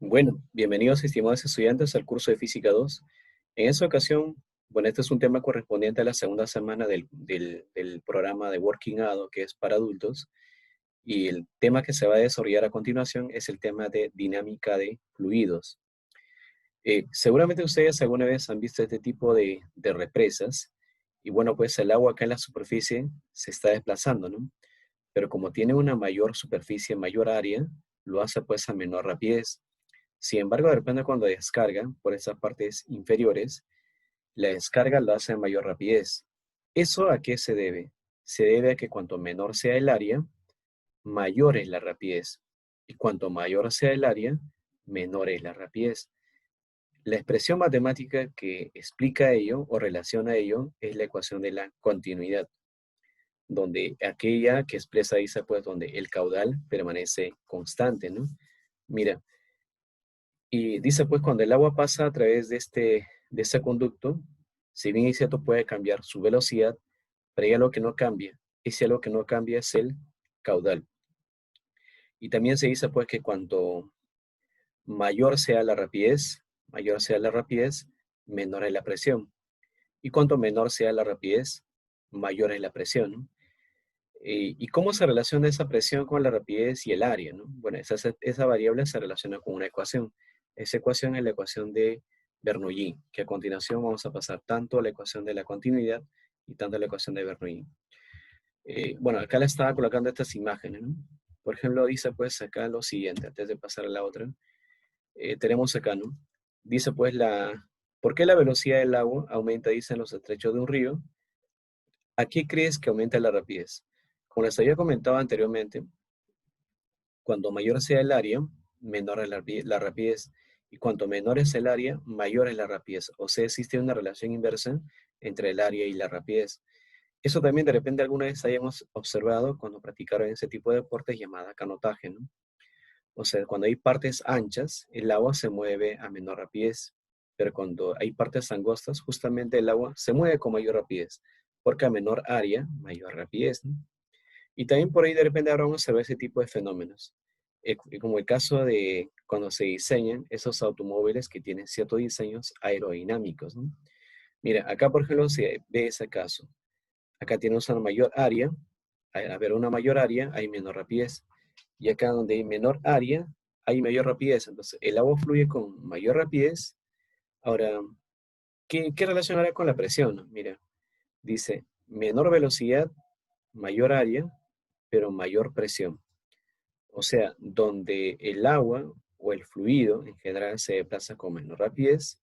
Bueno, bienvenidos estimados estudiantes al curso de Física 2. En esta ocasión, bueno, este es un tema correspondiente a la segunda semana del programa de Working Ado, que es para adultos, y el tema que se va a desarrollar a continuación es el tema de dinámica de fluidos. Seguramente ustedes alguna vez han visto este tipo de represas, y bueno, pues el agua acá en la superficie se está desplazando, ¿no? Pero como tiene una mayor superficie, mayor área, lo hace pues a menor rapidez. Sin embargo, de repente cuando descarga por esas partes inferiores, la descarga lo hace a mayor rapidez. ¿Eso a qué se debe? Se debe a que cuanto menor sea el área, mayor es la rapidez. Y cuanto mayor sea el área, menor es la rapidez. La expresión matemática que explica ello o relaciona ello es la ecuación de la continuidad, donde aquella que expresa dice pues donde el caudal permanece constante, ¿no? Mira, y dice, pues, cuando el agua pasa a través de ese conducto, si bien es cierto, puede cambiar su velocidad, pero hay algo que no cambia. Ese algo que no cambia es el caudal. Y también se dice, pues, que cuanto mayor sea la rapidez, menor es la presión. Y cuanto menor sea la rapidez, mayor es la presión, ¿no? ¿Y cómo se relaciona esa presión con la rapidez y el área, ¿no? Bueno, esa variable se relaciona con una ecuación. Esa ecuación es la ecuación de Bernoulli, que a continuación vamos a pasar tanto a la ecuación de la continuidad y tanto a la ecuación de Bernoulli. Bueno, acá le estaba colocando estas imágenes, ¿no? Por ejemplo, dice pues acá lo siguiente, antes de pasar a la otra. Tenemos acá, ¿no? Dice pues ¿por qué la velocidad del agua aumenta, dice, en los estrechos de un río? ¿A qué crees que aumenta la rapidez? Como les había comentado anteriormente, cuando mayor sea el área, menor es la rapidez. Y cuanto menor es el área, mayor es la rapidez. O sea, existe una relación inversa entre el área y la rapidez. Eso también de repente alguna vez hayamos observado cuando practicaron ese tipo de deportes llamada canotaje, ¿no? O sea, cuando hay partes anchas, el agua se mueve a menor rapidez. Pero cuando hay partes angostas, justamente el agua se mueve con mayor rapidez. Porque a menor área, mayor rapidez, ¿no? Y también por ahí de repente ahora vamos a ver ese tipo de fenómenos. Como el caso de cuando se diseñan esos automóviles que tienen ciertos diseños aerodinámicos, ¿no? Mira, acá por ejemplo se ve ese caso. Acá tenemos una mayor área. Al haber una mayor área, hay menor rapidez. Y acá donde hay menor área, hay mayor rapidez. Entonces, el agua fluye con mayor rapidez. Ahora, ¿qué relacionará con la presión? Mira, dice menor velocidad, mayor área, pero mayor presión. O sea, donde el agua o el fluido en general se desplaza con menor rapidez,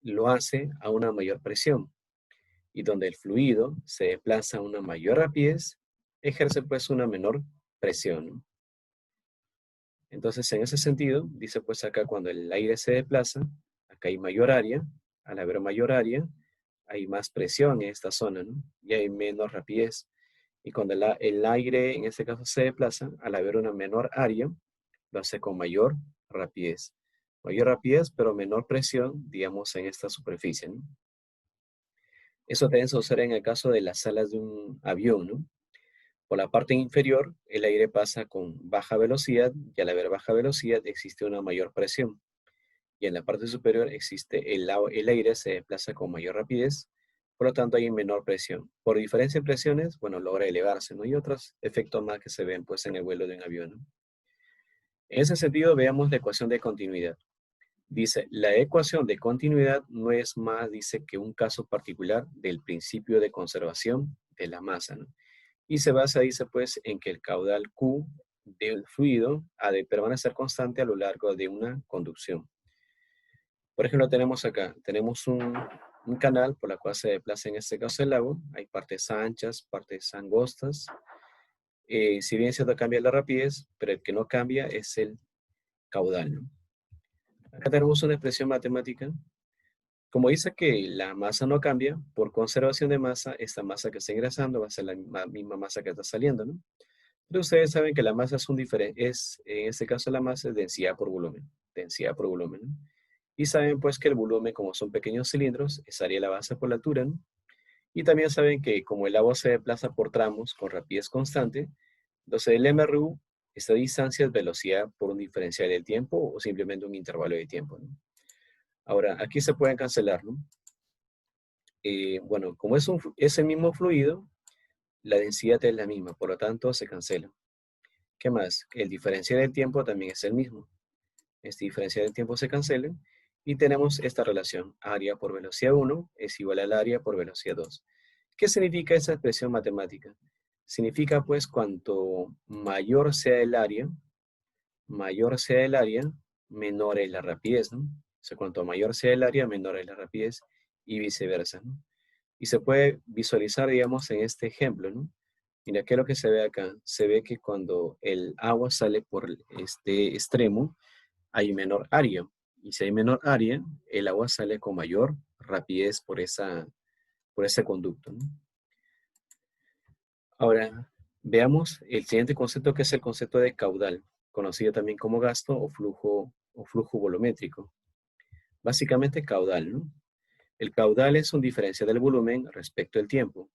lo hace a una mayor presión. Y donde el fluido se desplaza a una mayor rapidez, ejerce pues una menor presión, ¿no? Entonces, en ese sentido, dice pues acá cuando el aire se desplaza, acá hay mayor área, al haber mayor área, hay más presión en esta zona, ¿no? Y hay menos rapidez. Y cuando el aire, en este caso, se desplaza, al haber una menor área, lo hace con mayor rapidez. Mayor rapidez, pero menor presión, digamos, en esta superficie, ¿no? Eso también se observa en el caso de las alas de un avión, ¿no? Por la parte inferior, el aire pasa con baja velocidad y al haber baja velocidad existe una mayor presión. Y en la parte superior existe el aire se desplaza con mayor rapidez, por lo tanto hay menor presión. Por diferencia de presiones, bueno, logra elevarse, ¿no? Y otros efectos más que se ven pues en el vuelo de un avión, ¿no? En ese sentido, veamos la ecuación de continuidad. Dice, la ecuación de continuidad no es más, dice, que un caso particular del principio de conservación de la masa, ¿no? Y se basa, dice, pues, en que el caudal Q del fluido ha de permanecer constante a lo largo de una conducción. Por ejemplo, tenemos acá, tenemos un canal por la cual se desplaza en este caso el lago. Hay partes anchas, partes angostas. Si bien cierto cambia la rapidez, pero el que no cambia es el caudal, ¿no? Acá tenemos una expresión matemática. Como dice que la masa no cambia, por conservación de masa, esta masa que está ingresando va a ser la misma masa que está saliendo, ¿no? Pero ustedes saben que la masa en este caso la masa es densidad por volumen, ¿no? Y saben pues que el volumen, como son pequeños cilindros, es área de la masa por la altura, ¿no? Y también saben que como el agua se desplaza por tramos con rapidez constante, entonces el MRU Esta distancia es velocidad por un diferencial del tiempo o simplemente un intervalo de tiempo, ¿no? Ahora, aquí se pueden cancelar, ¿no? Bueno, como es el mismo fluido, la densidad es la misma, por lo tanto se cancela. ¿Qué más? El diferencial del tiempo también es el mismo. Este diferencial del tiempo se cancela y tenemos esta relación. Área por velocidad 1 es igual al área por velocidad 2. ¿Qué significa esa expresión matemática? Significa pues cuanto mayor sea el área, menor es la rapidez, ¿no? O sea, cuanto mayor sea el área, menor es la rapidez y viceversa, ¿no? Y se puede visualizar, digamos, en este ejemplo, ¿no? Mira, ¿qué es lo que se ve acá? Se ve que cuando el agua sale por este extremo, hay menor área. Y si hay menor área, el agua sale con mayor rapidez por ese conducto, ¿no? Ahora, veamos el siguiente concepto que es el concepto de caudal, conocido también como gasto o flujo volumétrico. Básicamente caudal, ¿no? El caudal es un diferencial del volumen respecto al tiempo.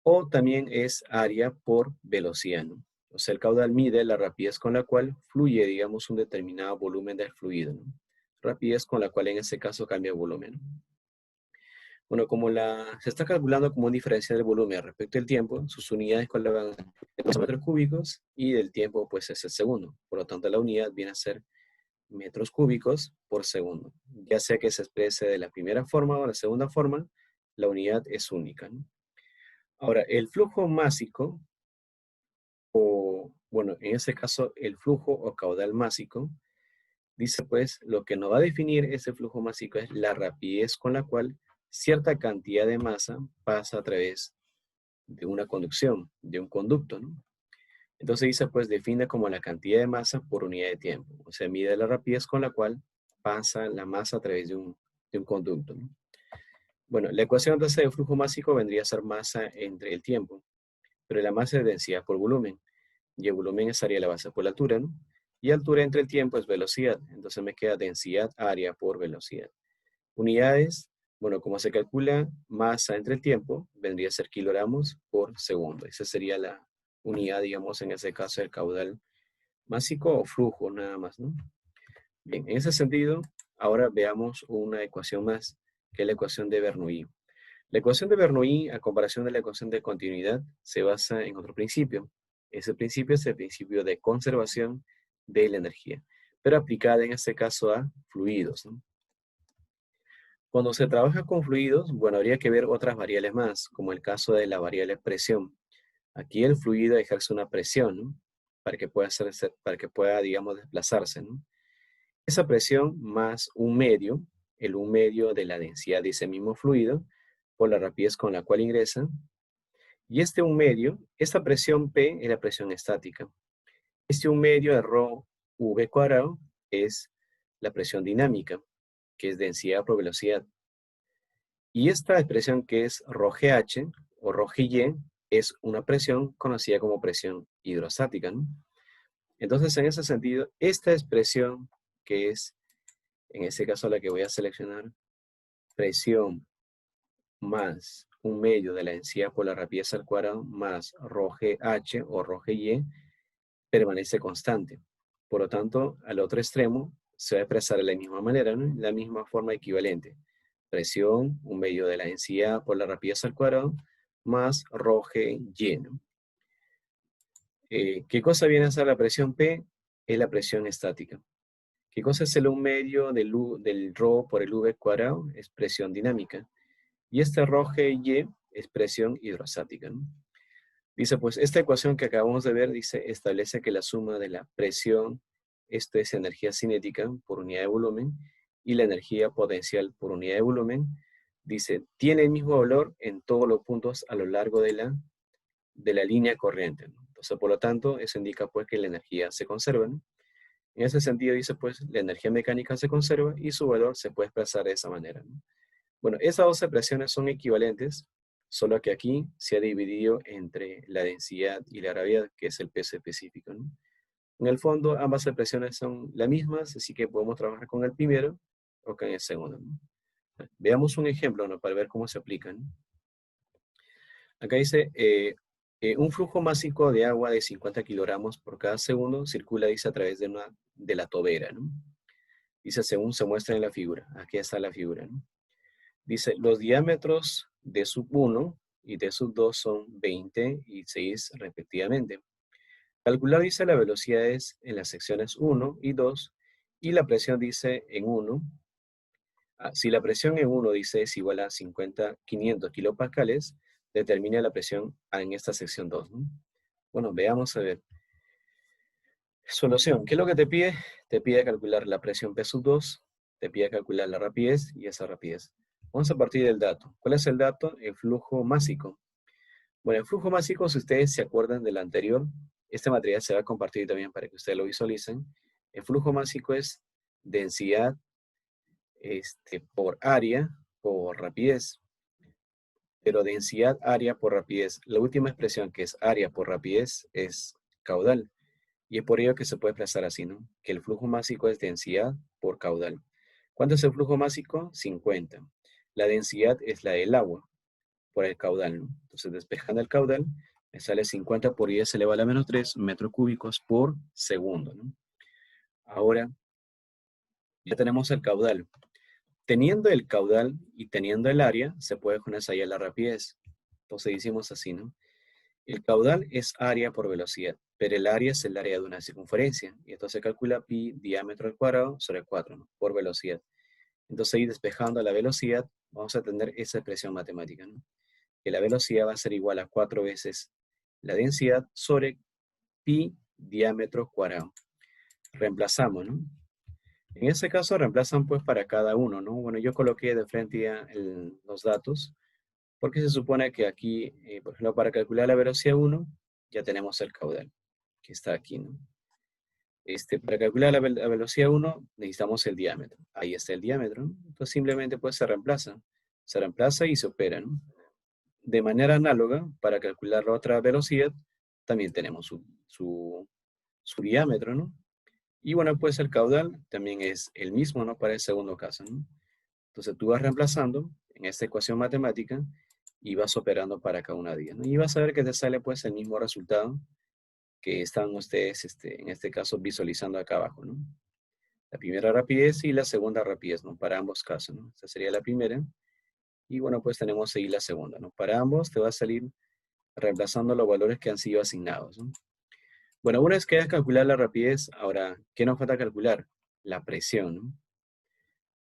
O también es área por velocidad, ¿no? O sea, el caudal mide la rapidez con la cual fluye, digamos, un determinado volumen del fluido, ¿no? Rapidez con la cual en este caso cambia el volumen, ¿no? Bueno, se está calculando como un diferencial del volumen respecto al tiempo, sus unidades cuáles van a ser los metros cúbicos y del tiempo pues es el segundo. Por lo tanto, la unidad viene a ser metros cúbicos por segundo. Ya sea que se exprese de la primera forma o la segunda forma, la unidad es única, ¿no? Ahora, el flujo másico, o bueno, en ese caso, el flujo o caudal másico, dice pues, lo que nos va a definir ese flujo másico es la rapidez con la cual cierta cantidad de masa pasa a través de una conducción, de un conducto, ¿no? Entonces dice pues, define como la cantidad de masa por unidad de tiempo. O sea, mide la rapidez con la cual pasa la masa a través de un conducto, ¿no? Bueno, la ecuación entonces de flujo másico vendría a ser masa entre el tiempo, pero la masa es densidad por volumen. Y el volumen estaría la base por la altura, ¿no? Y altura entre el tiempo es velocidad. Entonces me queda densidad área por velocidad. Unidades, bueno, como se calcula masa entre el tiempo, vendría a ser kilogramos por segundo. Esa sería la unidad, digamos, en ese caso, del caudal másico o flujo, nada más, ¿no? Bien, en ese sentido, ahora veamos una ecuación más, que es la ecuación de Bernoulli. La ecuación de Bernoulli, a comparación de la ecuación de continuidad, se basa en otro principio. Ese principio es el principio de conservación de la energía, pero aplicada en este caso a fluidos, ¿no? Cuando se trabaja con fluidos, bueno, habría que ver otras variables más, como el caso de la variable presión. Aquí el fluido ejerce una presión, ¿no? Para que pueda, digamos, desplazarse, ¿no? Esa presión más un medio, el un medio de la densidad de ese mismo fluido, por la rapidez con la cual ingresa. Y este un medio, esta presión P es la presión estática. Este un medio de rho v cuadrado es la presión dinámica, que es densidad por velocidad. Y esta expresión que es ρgh o ρgy es una presión conocida como presión hidrostática, ¿no? Entonces, en ese sentido, esta expresión que es, en este caso la que voy a seleccionar, presión más un medio de la densidad por la rapidez al cuadrado más ρgh o ρgy permanece constante. Por lo tanto, al otro extremo se va a expresar de la misma manera, ¿no? La misma forma equivalente. Presión, un medio de la densidad por la rapidez al cuadrado, más ρgy, ¿no? ¿Qué cosa viene a ser la presión P? Es la presión estática. ¿Qué cosa es el un medio del ρ por el v cuadrado? Es presión dinámica. Y este ρgy es presión hidrostática, ¿no? Dice, pues, esta ecuación que acabamos de ver, dice, establece que la suma de la presión, esto es energía cinética por unidad de volumen, y la energía potencial por unidad de volumen, dice, tiene el mismo valor en todos los puntos a lo largo de la línea corriente, ¿no? Entonces, por lo tanto, eso indica, pues, que la energía se conserva, ¿no? En ese sentido, dice, pues, la energía mecánica se conserva y su valor se puede expresar de esa manera, ¿no? Bueno, esas dos expresiones son equivalentes, solo que aquí se ha dividido entre la densidad y la gravedad, que es el peso específico, ¿no? En el fondo, ambas expresiones son las mismas, así que podemos trabajar con el primero o con el segundo, ¿no? Veamos un ejemplo, ¿no? Para ver cómo se aplican. Acá dice, Un flujo másico de agua de 50 kilogramos por cada segundo circula, dice, a través de la tobera, ¿no? Dice, según se muestra en la figura. Aquí está la figura, ¿no? Dice, los diámetros de sub 1 y de sub 2 son 20 y 6 respectivamente. Calcular, dice, las velocidades en las secciones 1 y 2 y la presión, dice, en 1. Si la presión en 1, dice, es igual a 500 kilopascales, determina la presión en esta sección 2, ¿no? Bueno, veamos a ver. Solución. ¿Qué es lo que te pide? Te pide calcular la presión P sub 2, te pide calcular la rapidez y esa rapidez. Vamos a partir del dato. ¿Cuál es el dato? El flujo másico. Bueno, el flujo másico, si ustedes se acuerdan del anterior, este material se va a compartir también para que ustedes lo visualicen. El flujo másico es densidad por área por rapidez. Pero densidad área por rapidez. La última expresión, que es área por rapidez, es caudal. Y es por ello que se puede expresar así, ¿no? Que el flujo másico es densidad por caudal. ¿Cuánto es el flujo másico? 50. La densidad es la del agua por el caudal, ¿no? Entonces, despejando el caudal, me sale 50 por 10 elevado a la menos 3 metros cúbicos por segundo, ¿no? Ahora, ya tenemos el caudal. Teniendo el caudal y teniendo el área, se puede conocer la rapidez. Entonces, decimos así, ¿no? El caudal es área por velocidad, pero el área es el área de una circunferencia. Y entonces se calcula pi diámetro al cuadrado sobre 4, ¿no? Por velocidad. Entonces, ahí despejando la velocidad, vamos a tener esa expresión matemática, ¿no? Que la velocidad va a ser igual a 4 veces la densidad sobre pi diámetro cuadrado. Reemplazamos, ¿no? En este caso reemplazan pues para cada uno, ¿no? Bueno, yo coloqué de frente ya los datos, porque se supone que aquí, por ejemplo, para calcular la velocidad 1, ya tenemos el caudal, que está aquí, ¿no? Para calcular la velocidad 1, necesitamos el diámetro. Ahí está el diámetro, ¿no? Entonces simplemente pues se reemplaza. Se reemplaza y se opera, ¿no? De manera análoga, para calcular la otra velocidad, también tenemos su diámetro, ¿no? Y bueno, pues el caudal también es el mismo, ¿no? Para el segundo caso, ¿no? Entonces tú vas reemplazando en esta ecuación matemática y vas operando para cada una de ellas, ¿no? Y vas a ver que te sale pues el mismo resultado que están ustedes, en este caso, visualizando acá abajo, ¿no? La primera rapidez y la segunda rapidez, ¿no? Para ambos casos, ¿no? Esta sería la primera. Y bueno, pues tenemos ahí la segunda, ¿no? Para ambos te va a salir reemplazando los valores que han sido asignados, ¿no? Bueno, una vez que hayas calculado la rapidez, ahora, ¿qué nos falta calcular? La presión, ¿no?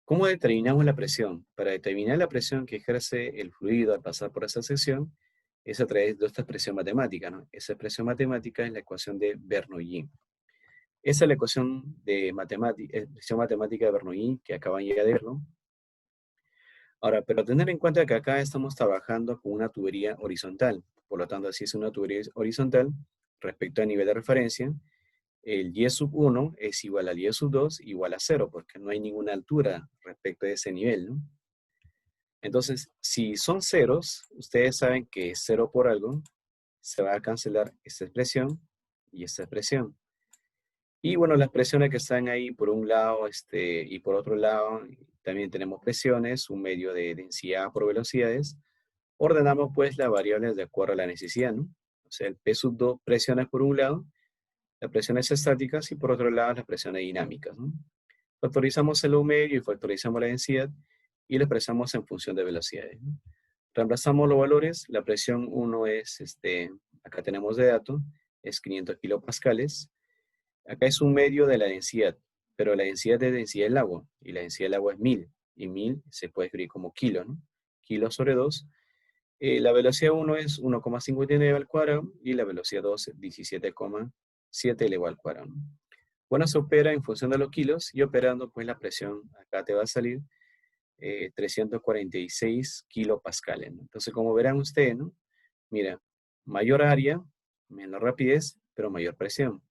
¿Cómo determinamos la presión? Para determinar la presión que ejerce el fluido al pasar por esa sección, es a través de esta expresión matemática, ¿no? Esa expresión matemática es la ecuación de Bernoulli. Esa es la expresión matemática de Bernoulli que acaban ya de ver, ¿no? Ahora, pero tener en cuenta que acá estamos trabajando con una tubería horizontal. Por lo tanto, si es una tubería horizontal, respecto al nivel de referencia, el y sub 1 es igual al y sub 2 igual a 0, porque no hay ninguna altura respecto a ese nivel, ¿no? Entonces, si son ceros, ustedes saben que 0 por algo, se va a cancelar esta expresión y esta expresión. Y bueno, las presiones que están ahí por un lado y por otro lado, también tenemos presiones, un medio de densidad por velocidades. Ordenamos pues las variables de acuerdo a la necesidad, ¿no? O sea, el P sub 2 presiones por un lado, las presiones estáticas y por otro lado las presiones dinámicas, ¿no? Factorizamos el U medio y factorizamos la densidad y lo expresamos en función de velocidades, ¿no? Reemplazamos los valores, la presión 1 es, acá tenemos de dato, es 500 kilopascales. Acá es un medio de la densidad, pero la densidad de densidad del agua, y la densidad del agua es 1000, y 1000 se puede escribir como kilo, ¿no? Kilo sobre 2. La velocidad 1 es 1,59 al cuadrado, y la velocidad 2 es 17,7 elevado al cuadrado, ¿no? Bueno, se opera en función de los kilos, y operando, pues la presión, acá te va a salir 346 kilopascales, ¿no? Entonces, como verán ustedes, ¿no? Mira, mayor área, menor rapidez, pero mayor presión.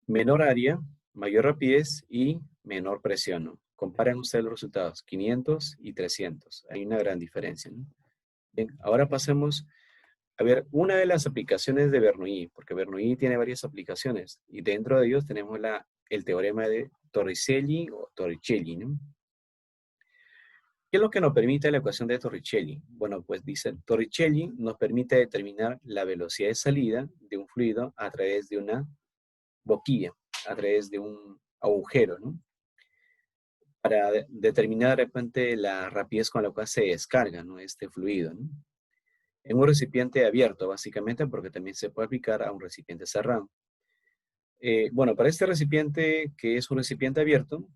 Menor área, mayor rapidez y menor presión, ¿no? Comparen ustedes los resultados, 500 y 300. Hay una gran diferencia, ¿no? Bien, ahora pasemos a ver una de las aplicaciones de Bernoulli, porque Bernoulli tiene varias aplicaciones, y dentro de ellos tenemos el teorema de Torricelli o Torricelli, ¿no? ¿Qué es lo que nos permite la ecuación de Torricelli? Bueno, pues dice, Torricelli nos permite determinar la velocidad de salida de un fluido a través de una boquilla, a través de un agujero, ¿no? Para determinar de repente la rapidez con la cual se descarga, ¿no?, este fluido, ¿no? En un recipiente abierto, básicamente, porque también se puede aplicar a un recipiente cerrado. Bueno, para este recipiente, que es un recipiente abierto,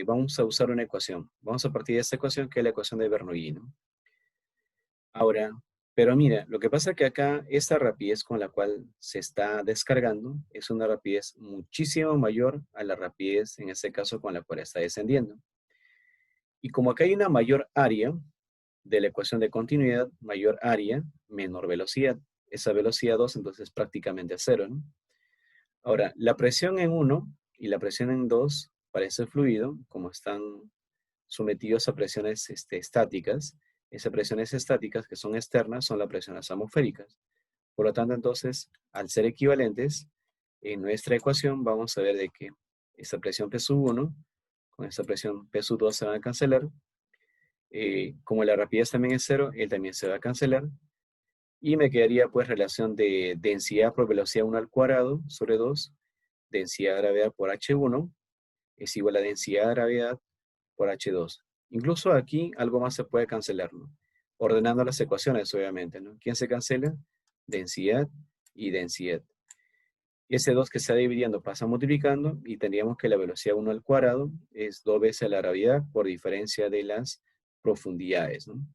vamos a usar una ecuación. Vamos a partir de esta ecuación, que es la ecuación de Bernoulli, ¿no? Ahora, pero mira, lo que pasa es que acá esta rapidez con la cual se está descargando es una rapidez muchísimo mayor a la rapidez, en este caso, con la cual está descendiendo. Y como acá hay una mayor área de la ecuación de continuidad, mayor área, menor velocidad. Esa velocidad 2, entonces, prácticamente a cero, ¿no? Ahora, la presión en uno y la presión en 2 para ese fluido, como están sometidos a presiones estáticas, esas presiones estáticas que son externas son las presiones atmosféricas. Por lo tanto, entonces, al ser equivalentes, en nuestra ecuación vamos a ver de que esta presión P sub 1 con esta presión P sub 2 se van a cancelar. Como la rapidez también es cero, él también se va a cancelar. Y me quedaría pues relación de densidad por velocidad 1 al cuadrado sobre 2, densidad de gravedad por H1 es igual a densidad de gravedad por H2. Incluso aquí algo más se puede cancelar, ¿no? Ordenando las ecuaciones, obviamente, ¿no? ¿Quién se cancela? Densidad y densidad. Y ese 2 que está dividiendo pasa multiplicando y tendríamos que la velocidad 1 al cuadrado es 2 veces la gravedad por diferencia de las profundidades, ¿no?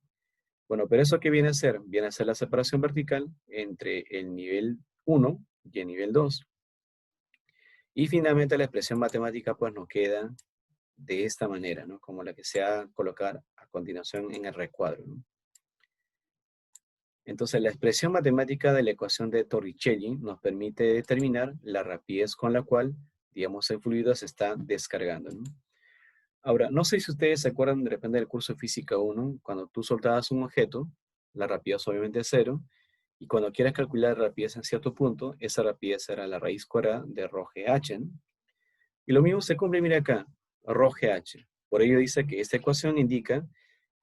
Bueno, pero ¿eso qué viene a ser? Viene a ser la separación vertical entre el nivel 1 y el nivel 2. Y finalmente la expresión matemática pues nos queda de esta manera, ¿no? Como la que se va a colocar a continuación en el recuadro, ¿no? Entonces, la expresión matemática de la ecuación de Torricelli nos permite determinar la rapidez con la cual, digamos, el fluido se está descargando, ¿no? Ahora, no sé si ustedes se acuerdan de repente del curso de Física 1, cuando tú soltabas un objeto, la rapidez obviamente es cero, y cuando quieras calcular la rapidez en cierto punto, esa rapidez será la raíz cuadrada de rho GH, ¿no? Y lo mismo se cumple, mira acá, rho GH. Por ello dice que esta ecuación indica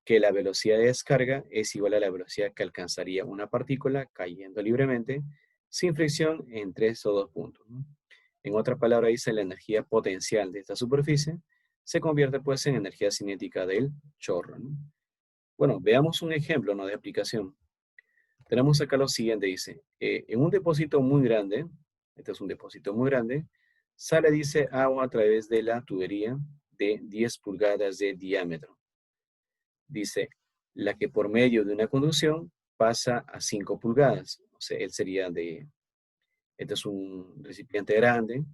que la velocidad de descarga es igual a la velocidad que alcanzaría una partícula cayendo libremente, sin fricción entre estos dos puntos, ¿no? En otra palabra dice la energía potencial de esta superficie se convierte pues en energía cinética del chorro, ¿no? Bueno, veamos un ejemplo, ¿no?, de aplicación. Tenemos acá lo siguiente, dice, en un depósito muy grande, este es un depósito muy grande, sale, dice, agua a través de la tubería de 10 pulgadas de diámetro. Dice, la que por medio de una conducción pasa a 5 pulgadas. O sea, él sería de, este es un recipiente grande,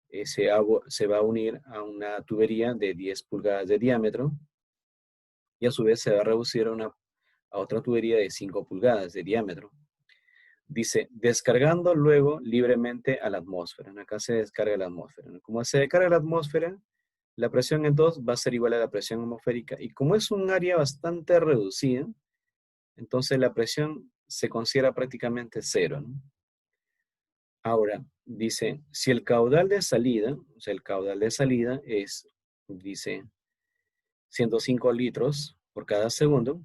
ese agua se va a unir a una tubería de 10 pulgadas de diámetro y a su vez se va a reducir a otra tubería de 5 pulgadas de diámetro. Dice, descargando luego libremente a la atmósfera. Acá se descarga la atmósfera. Como se descarga la atmósfera, la presión en 2 va a ser igual a la presión atmosférica. Y como es un área bastante reducida, entonces la presión se considera prácticamente cero, ¿no? Ahora, dice, si el caudal de salida, o sea, el caudal de salida es, dice, 105 litros por cada segundo,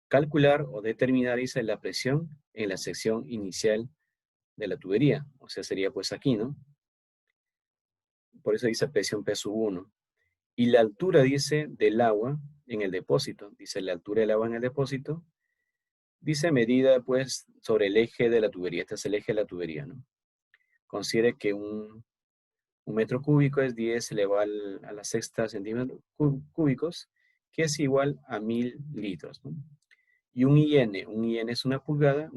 calcular o determinar, dice, la presión en la sección inicial de la tubería. O sea, sería pues aquí, ¿no? Por eso dice presión P sub 1. Y la altura, dice, del agua en el depósito. Dice la altura del agua en el depósito. Dice medida, pues, sobre el eje de la tubería. Este es el eje de la tubería, ¿no? Considere que un metro cúbico es 10 elevado a la sexta centímetros cúbicos, que es igual a 1000 litros, ¿no? Y un IN es una pulgada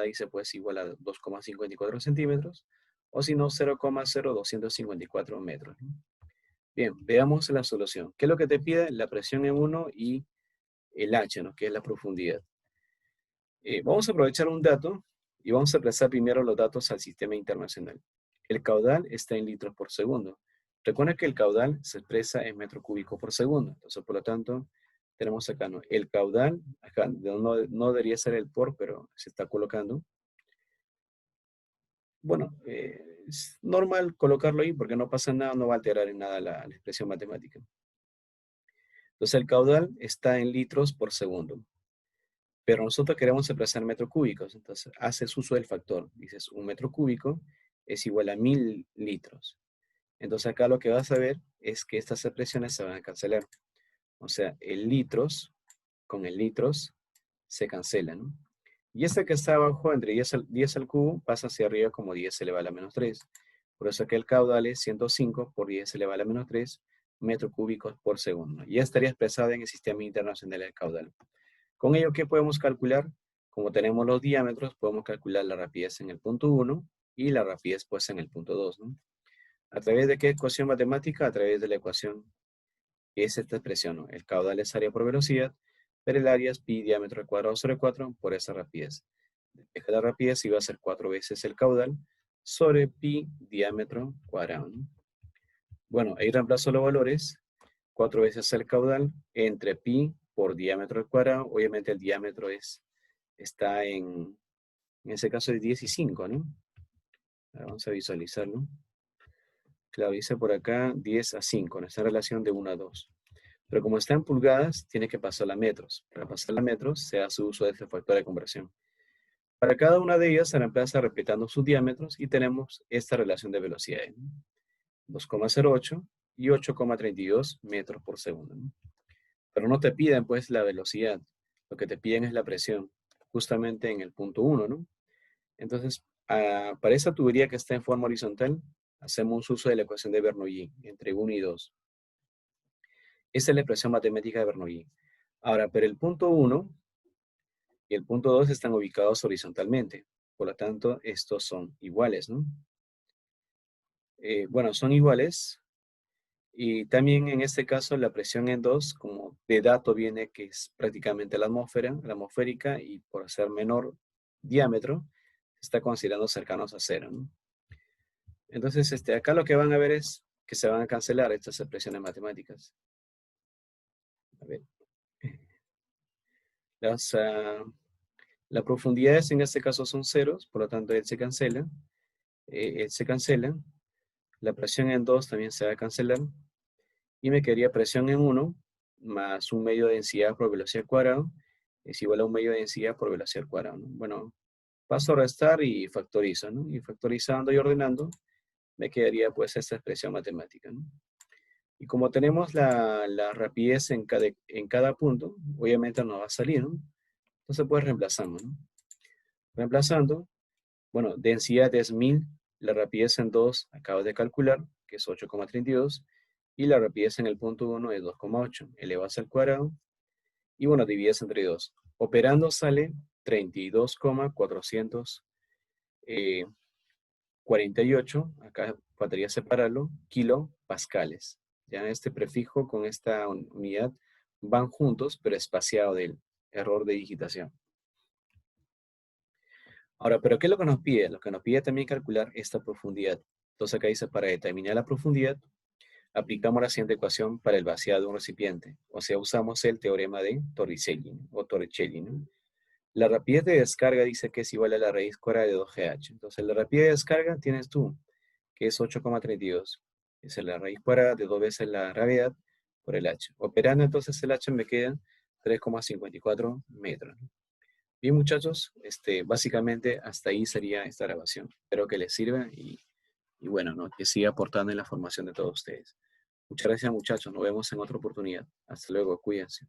dice pues igual a 2,54 centímetros, o si no 0,0254 metros, ¿no? Bien, veamos la solución. ¿Qué es lo que te pide? La presión en 1 y el H, ¿no?, que es la profundidad. Vamos a aprovechar un dato y vamos a prestar primero los datos al sistema internacional. El caudal está en litros por segundo. Recuerda que el caudal se expresa en metro cúbico por segundo. Entonces, por lo tanto, tenemos acá, ¿no?, el caudal, acá no debería ser el por, pero se está colocando. Bueno, es normal colocarlo ahí porque no pasa nada, no va a alterar en nada la expresión matemática. Entonces el caudal está en litros por segundo, pero nosotros queremos expresar metros cúbicos, entonces haces uso del factor. Dices, un metro cúbico es igual a 1000 litros. Entonces acá lo que vas a ver es que estas expresiones se van a cancelar. O sea, el litros con el litros se cancela, ¿no? Y este que está abajo, entre 10 al cubo, pasa hacia arriba como 10 elevado a la menos 3. Por eso que el caudal es 105 por 10 elevado a la menos 3 metros cúbicos por segundo. Ya estaría expresado en el sistema internacional del caudal. Con ello, ¿qué podemos calcular? Como tenemos los diámetros, podemos calcular la rapidez en el punto 1 y la rapidez pues en el punto 2, ¿no? ¿A través de qué ecuación matemática? A través de la ecuación que es esta expresión, ¿no? El caudal es área por velocidad, pero el área es pi diámetro al cuadrado sobre 4 por esa rapidez. Es que la rapidez iba a ser 4 veces el caudal sobre pi diámetro cuadrado, ¿no? Bueno, ahí reemplazo los valores. 4 veces el caudal entre pi por diámetro al cuadrado. Obviamente el diámetro está en ese caso es 10 y 5, ¿no? Ahora vamos a visualizarlo. Claro, dice por acá 10 a 5, en esta relación de 1 a 2. Pero como está en pulgadas, tiene que pasarla a metros. Para pasarla a metros, se hace uso de este factor de conversión. Para cada una de ellas se reemplaza respetando sus diámetros y tenemos esta relación de velocidades, ¿no? 2,08 y 8,32 metros por segundo, ¿no? Pero no te piden pues la velocidad, lo que te piden es la presión, justamente en el punto 1, ¿no? Entonces, para esa tubería que está en forma horizontal, hacemos uso de la ecuación de Bernoulli, entre 1 y 2. Esa es la expresión matemática de Bernoulli. Ahora, pero el punto 1 y el punto 2 están ubicados horizontalmente. Por lo tanto, estos son iguales, ¿no? Bueno, son iguales. Y también en este caso la presión en 2, como de dato viene que es prácticamente la atmósfera, la atmosférica, y por ser menor diámetro, se está considerando cercanos a cero, ¿no? Entonces, acá lo que van a ver es que se van a cancelar estas expresiones matemáticas. A ver. Las, profundidades en este caso son ceros, por lo tanto él se cancela. Él se cancela. La presión en 2 también se va a cancelar. Y me quedaría presión en 1 más un medio de densidad por velocidad al cuadrado es igual a un medio de densidad por velocidad al cuadrado, ¿no? Bueno, paso a restar y factorizo, ¿no? Y factorizando y ordenando, me quedaría pues esta expresión matemática, ¿no? Y como tenemos la rapidez en cada punto, obviamente nos va a salir, ¿no? Entonces pues reemplazamos, ¿no? Reemplazando, bueno, densidad es 1000, la rapidez en 2 acabo de calcular, que es 8,32, y la rapidez en el punto 1 es 2,8, elevas al cuadrado, y bueno, divides entre 2. Operando sale 32,448, acá faltaría separarlo, kilopascales. Ya este prefijo con esta unidad van juntos, pero espaciado del error de digitación. Ahora, ¿pero qué es lo que nos pide? Lo que nos pide también calcular esta profundidad. Entonces acá dice, para determinar la profundidad, aplicamos la siguiente ecuación para el vaciado de un recipiente. O sea, usamos el teorema de Torricelli, ¿no? O Torricelli, ¿no? La rapidez de descarga dice que es igual a la raíz cuadrada de 2GH. Entonces, la rapidez de descarga tienes tú, que es 8,32. Esa es la raíz cuadrada de 2 veces la gravedad por el H. Operando entonces el H me queda 3,54 metros. Bien, muchachos, básicamente hasta ahí sería esta grabación. Espero que les sirva y bueno, ¿no? Que siga aportando en la formación de todos ustedes. Muchas gracias, muchachos. Nos vemos en otra oportunidad. Hasta luego. Cuídense.